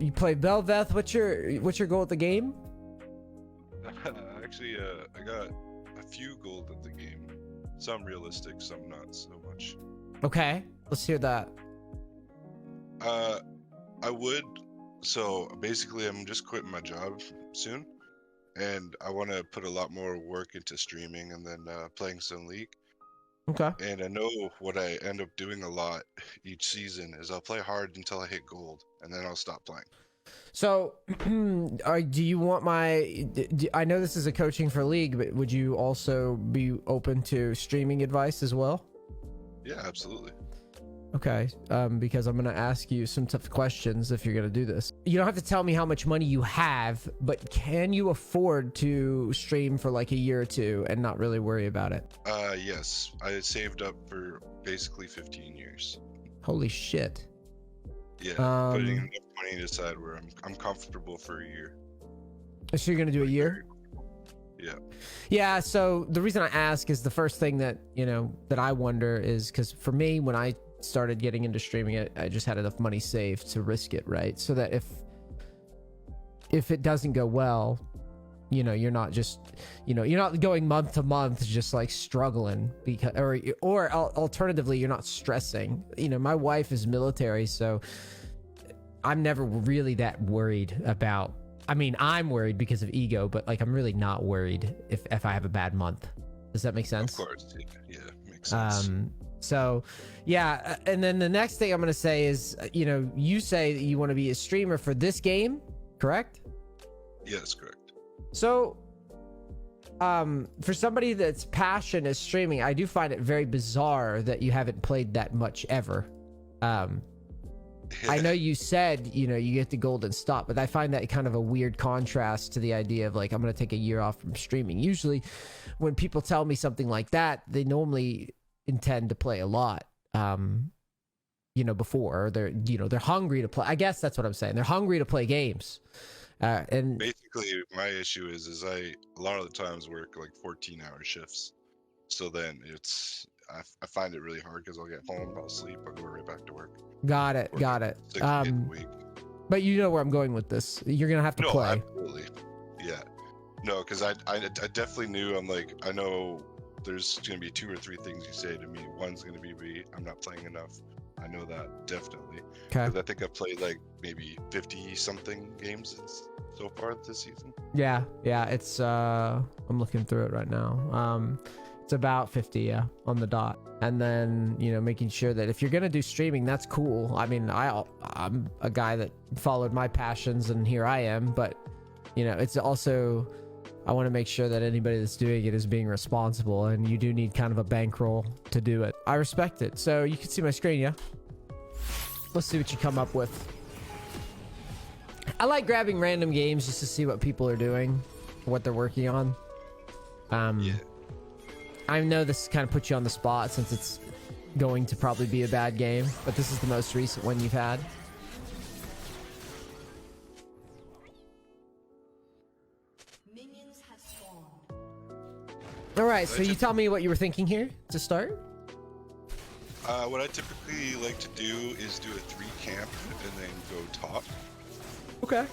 You play Belveth. What's your goal at the game? Actually, I got a few gold at the game. Some realistic, some not so much. Okay, let's hear that. I would. So basically, I'm just quitting my job soon, and I want to put a lot more work into streaming and then playing some League. Okay. And I know what I end up doing a lot each season is I'll play hard until I hit gold, and then I'll stop playing. So, do you want my? I know this is a coaching for League, but would you also be open to streaming advice as well? Yeah, absolutely. Okay, because I'm gonna ask you some tough questions if you're gonna do this. You don't have to tell me how much money you have, but can you afford to stream for like a year or two and not really worry about it? Yes. I saved up for basically 15 years. Holy shit. Yeah, putting enough money aside where I'm comfortable for a year. So you're gonna do a year? Yeah. Yeah, so the reason I ask is the first thing that, that I wonder is because for me, when I started getting into streaming, I just had enough money saved to risk it, right? So that if it doesn't go well, you're not just, you're not going month to month just like struggling because, or alternatively, you're not stressing. My wife is military, so I'm never really that worried about. I mean, I'm worried because of ego, but like I'm really not worried if I have a bad month. Does that make sense? Of course, yeah, makes sense. So yeah, and then the next thing I'm gonna say is, you say that you want to be a streamer for this game, correct? Yes, correct. So, for somebody that's passion is streaming, I do find it very bizarre that you haven't played that much ever. I know you said, you get the gold and stop, but I find that kind of a weird contrast to the idea of like, I'm going to take a year off from streaming. Usually when people tell me something like that, they normally intend to play a lot, before, or they're hungry to play. I guess that's what I'm saying. They're hungry to play games. And basically my issue is I a lot of the times work like 14-hour shifts. So then I find it really hard because I'll get home, I'll sleep, I'll go right back to work. Got it. 6 days a week. But you know where I'm going with this. You're gonna have to play. Absolutely. Yeah. No, because I definitely knew. I'm like, I know there's gonna be 2 or 3 things you say to me. One's gonna be I'm not playing enough. I know that definitely. Okay. Because I think I've played like maybe 50 something games so far this season. Yeah. It's I'm looking through it right now. It's about 50, on the dot. And then, making sure that if you're going to do streaming, that's cool. I mean, I'm a guy that followed my passions and here I am, but it's also, I want to make sure that anybody that's doing it is being responsible, and you do need kind of a bankroll to do it. I respect it. So you can see my screen, yeah? Let's see what you come up with. I like grabbing random games just to see what people are doing, what they're working on. Yeah. I know this kind of puts you on the spot since it's going to probably be a bad game, but this is the most recent one you've had. Minions have spawned. All right, so you tell me what you were thinking here to start. What I typically like to do is do a 3 camp and then go top. Okay.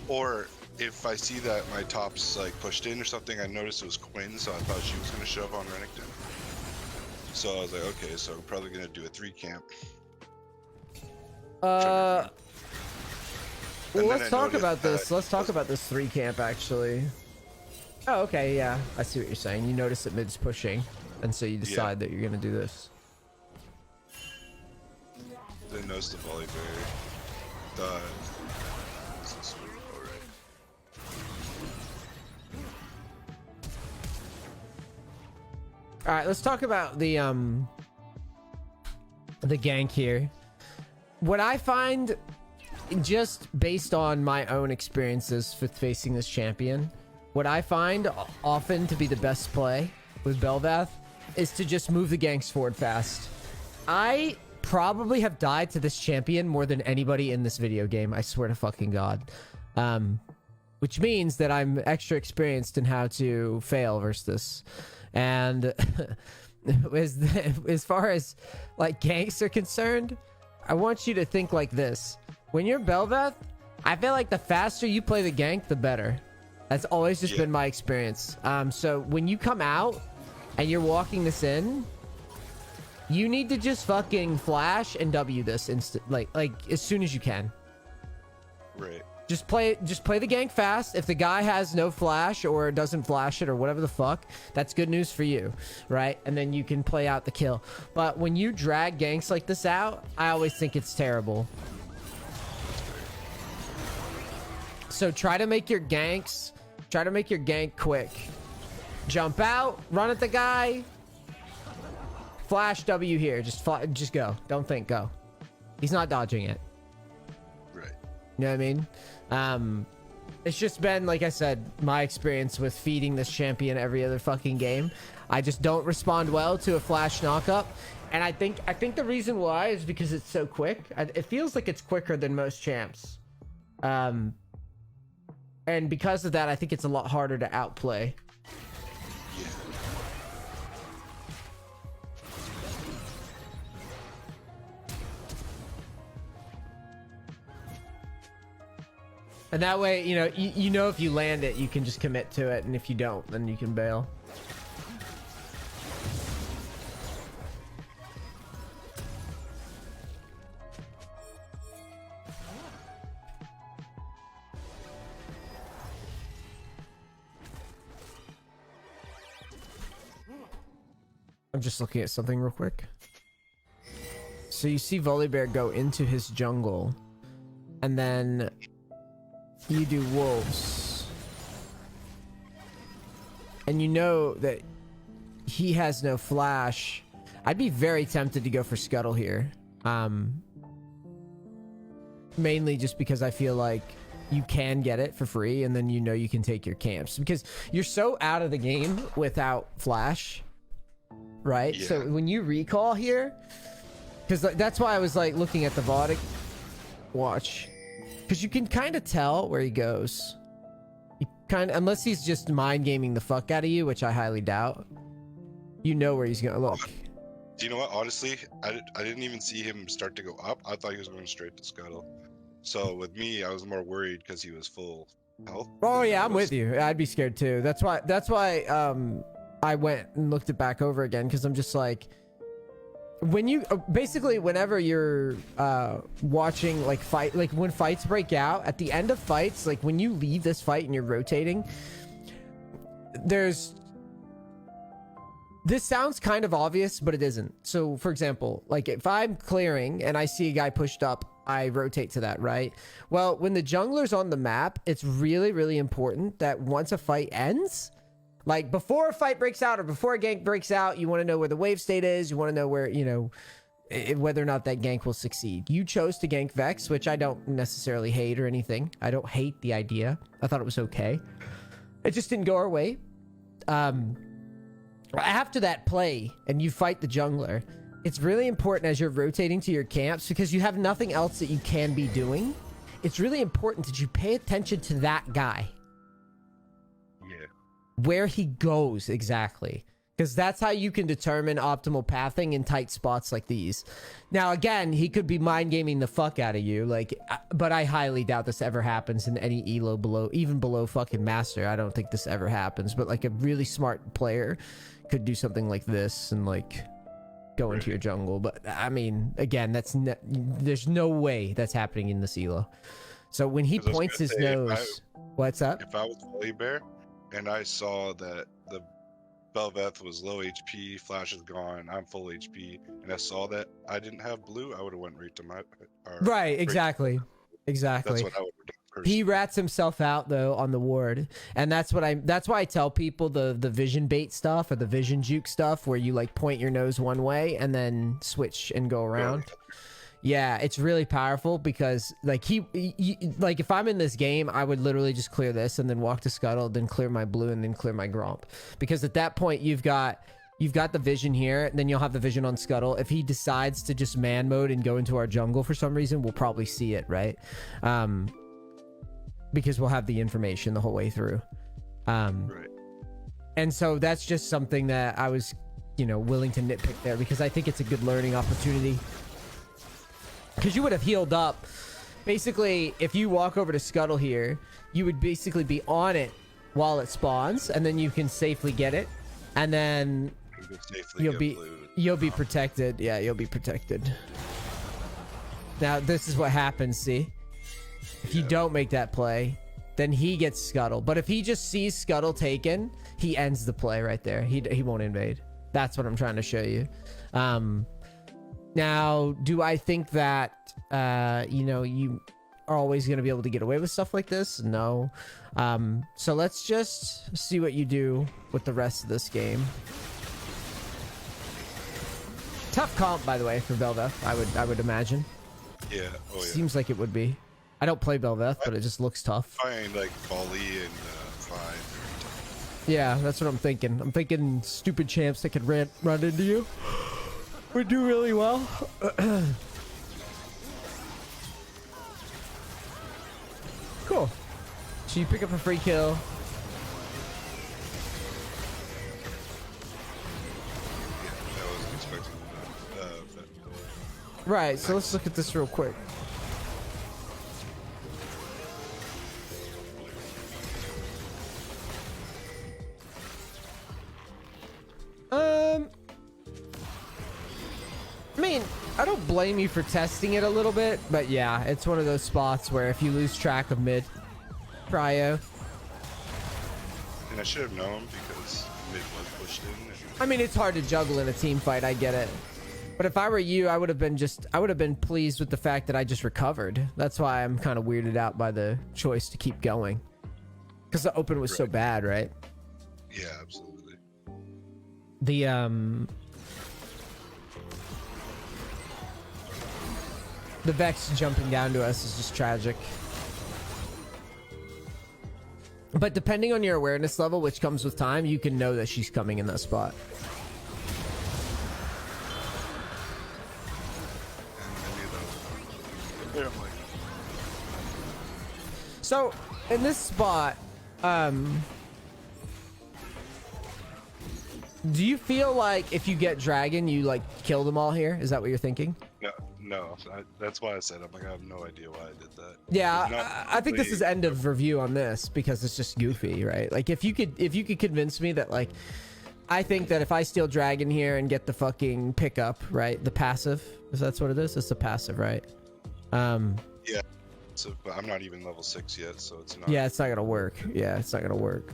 Or if I see that my top's like pushed in or something, I noticed it was Quinn, so I thought she was gonna shove on Renekton. So I was like, okay, so I'm probably gonna do a 3 camp. Well, let's talk about that this. Let's talk about this 3 camp actually. Oh, okay, yeah. I see what you're saying. You notice that mid's pushing, and so you decide that you're gonna do this. Then knows the volley berry. All right, let's talk about the gank here. What I find, just based on my own experiences with facing this champion, what I find often to be the best play with Belveth is to just move the ganks forward fast. I probably have died to this champion more than anybody in this video game. I swear to fucking God. Which means that I'm extra experienced in how to fail versus this. And as far as like ganks are concerned, I want you to think like this. When you're Belveth, I feel like the faster you play the gank, the better. That's always just been my experience. So when you come out and you're walking this in, you need to just fucking flash and W this instant, like as soon as you can. Right. Just play the gank fast. If the guy has no flash or doesn't flash it or whatever the fuck, that's good news for you, right? And then you can play out the kill. But when you drag ganks like this out, I always think it's terrible. So try to make your gank quick. Jump out, run at the guy. Flash W here. Just go. Don't think, go. He's not dodging it. Right. You know what I mean? It's just been, like I said, my experience with feeding this champion every other fucking game. I just don't respond well to a flash knockup. And I think the reason why is because it's so quick. It feels like it's quicker than most champs. And because of that, I think it's a lot harder to outplay. Yeah. And that way, you know if you land it, you can just commit to it, and if you don't, then you can bail. I'm just looking at something real quick. So you see Volibear go into his jungle, and then you do wolves, and you know that he has no flash. I'd be very tempted to go for Scuttle here, mainly just because I feel like you can get it for free, and then you can take your camps because you're so out of the game without flash, right? Yeah. So when you recall here, because that's why I was like looking at the VOD watch. Because you can kind of tell where he goes. Unless he's just mind gaming the fuck out of you, which I highly doubt. You know where he's gonna look. Do you know what? Honestly, I didn't even see him start to go up. I thought he was going straight to Scuttle. So with me, I was more worried because he was full health. Oh yeah, I'm with you. I'd be scared too. That's why I went and looked it back over again, because I'm just like, when you basically whenever you're watching like fight, like when fights break out at the end of fights, like when you leave this fight and you're rotating, this sounds kind of obvious, but it isn't. So for example, like if I'm clearing and I see a guy pushed up, I rotate to that, right? Well, when the jungler's on the map, it's really, really important that once a fight ends, like before a fight breaks out or before a gank breaks out, you want to know where the wave state is. You want to know where, whether or not that gank will succeed. You chose to gank Vex, which I don't necessarily hate or anything. I don't hate the idea. I thought it was okay. It just didn't go our way. After that play and you fight the jungler, it's really important as you're rotating to your camps, because you have nothing else that you can be doing. It's really important that you pay attention to that guy. Yeah. Where he goes exactly, because that's how you can determine optimal pathing in tight spots like these. Now again, he could be mind gaming the fuck out of you, but I highly doubt this ever happens in any elo even below fucking master. I don't think this ever happens, but like a really smart player could do something like this and like go into your jungle. But I mean, again, there's no way that's happening in this elo. So when he points his nose, what's up? If I was Volibear and I saw that the Bel'Veth was low HP, Flash is gone, I'm full HP, and I saw that I didn't have blue, I would have went right to my... Right, exactly. Exactly. That's what I would have done personally. He rats himself out though on the ward, and that's why I tell people the vision bait stuff or the vision juke stuff, where you like point your nose one way and then switch and go around. Yeah, it's really powerful, because like he like if I'm in this game, I would literally just clear this and then walk to Scuttle, then clear my blue, and then clear my Gromp, because at that point you've got the vision here, and then you'll have the vision on Scuttle. If he decides to just man mode and go into our jungle for some reason, we'll probably see it, right? Because we'll have the information the whole way through. Right. And so that's just something that I was, willing to nitpick there, because I think it's a good learning opportunity. Because you would have healed up Basically, if you walk over to Scuttle here, you would basically be on it while it spawns, and then you can safely get it, and then You could safely you'll get be blue. you'll be protected. Yeah, you'll be protected. Now this is what happens. See, if you don't make that play, then he gets Scuttle. But if he just sees Scuttle taken, he ends the play right there. He won't invade. That's what I'm trying to show you. Now, do I think that you know, you are always going to be able to get away with stuff like this? No. So let's just see what you do with the rest of this game. Tough comp, by the way, for Bel'Veth, I would imagine. Yeah. Oh yeah. Seems like it would be. I don't play Bel'Veth, but it just looks tough. Fine, like volley and fine. Yeah, that's what I'm thinking. I'm thinking stupid champs that could run into you would do really well. Cool. So you pick up a free kill. Yeah, I wasn't expecting that. Right, so let's look at this real quick. I mean, I don't blame you for testing it a little bit, but yeah, it's one of those spots where if you lose track of mid prio, And I should have known because mid was pushed in. I mean, it's hard to juggle in a team fight. I get it. But if I were you, I would have been pleased with the fact that I just recovered. That's why I'm kind of weirded out by the choice to keep going. Because the open was so bad, right? Yeah, absolutely. The Vex jumping down to us is just tragic. But depending on your awareness level, which comes with time, you can know that she's coming in that spot. So, in this spot, do you feel like if you get Dragon, you like kill them all here? Is that what you're thinking? No. That's why I said I have no idea why I did that. Yeah, I think this is end of review on this because it's just goofy, right? Like if you could convince me that like, I think that if I steal Dragon here and get the fucking pickup, right? The passive, if that's what it is, it's the passive, right? Yeah. So, but I'm not even level 6 yet, so it's not. Yeah, it's not gonna work. Yeah, it's not gonna work.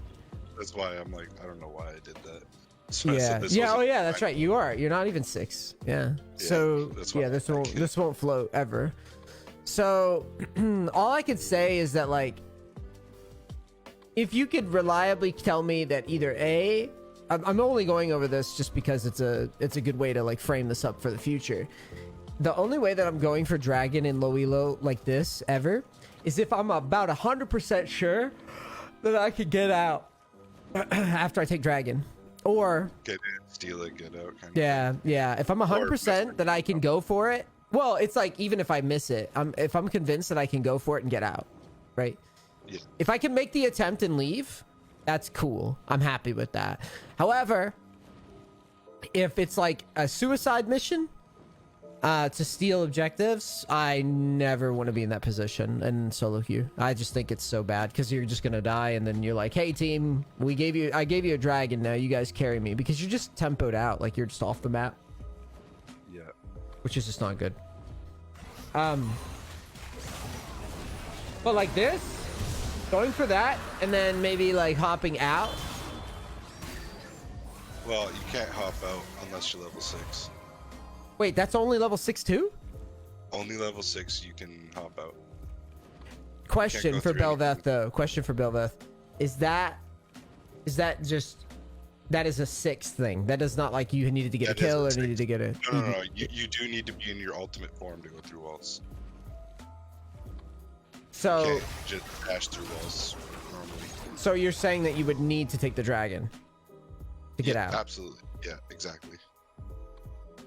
That's why I'm like, I don't know why I did that. So Yeah. Yeah. Oh, yeah. That's right. You are. You're not even 6. Yeah. So yeah, this won't float ever. So all I could say is that like, if you could reliably tell me that either A, I'm only going over this just because it's a good way to like frame this up for the future. The only way that I'm going for Dragon in low elo like this ever is if I'm about 100% sure that I could get out after I take Dragon. Or get in, steal it, get out. Yeah. If I'm 100% that I can go for it, well, it's like even if I miss it, if I'm convinced that I can go for it and get out, right? Yeah. If I can make the attempt and leave, that's cool. I'm happy with that. However, if it's like a suicide mission to steal objectives, I never want to be in that position in solo queue. I just think it's so bad because you're just gonna die and then you're like, hey team, I gave you a Dragon, now you guys carry me, because you're just tempoed out, like you're just off the map. Yeah. Which is just not good. But like this, going for that and then maybe like hopping out. Well, you can't hop out unless you're level 6. Wait, that's only level 6 too? Only level 6 you can hop out. Question for Bel'Veth though. Question for Bel'Veth. Is that just, that is a 6th thing? That is not like you needed to get a kill or needed to get a... No. You do need to be in your ultimate form to go through walls. So... You can't just dash through walls normally. So you're saying that you would need to take the Dragon to get out? Absolutely. Yeah, exactly.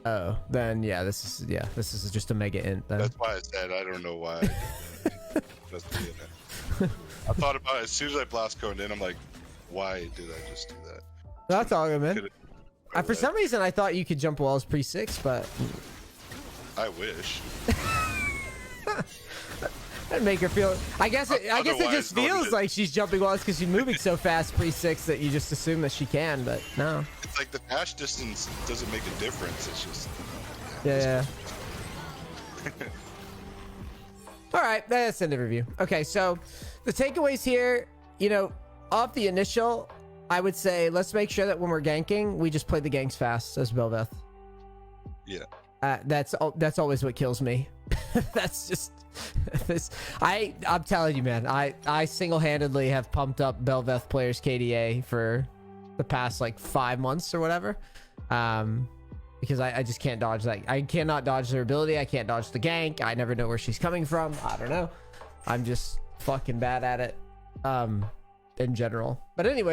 Oh, then yeah, this is just a mega int then. That's why I said I don't know why I did that. That's it. I thought about it as soon as I blast coned in. I'm like, why did I just do that? That's all good, man. For some reason, I thought you could jump walls pre-6, but I wish. That'd make her feel. I guess it just Otherwise, feels like she's jumping walls because she's moving so fast pre-6 that you just assume that she can, but no. It's like the dash distance doesn't make a difference. It's just. Yeah. All right, that's the end of the review. Okay, so the takeaways here, you know, off the initial, I would say let's make sure that when we're ganking, we just play the ganks fast as Belveth. Yeah. That's always what kills me. That's just this. I'm telling you, man. I single-handedly have pumped up Belveth players KDA for the past like 5 months or whatever. Because I just can't dodge that. I cannot dodge their ability. I can't dodge the gank. I never know where she's coming from. I don't know. I'm just fucking bad at it. In general. But anyway.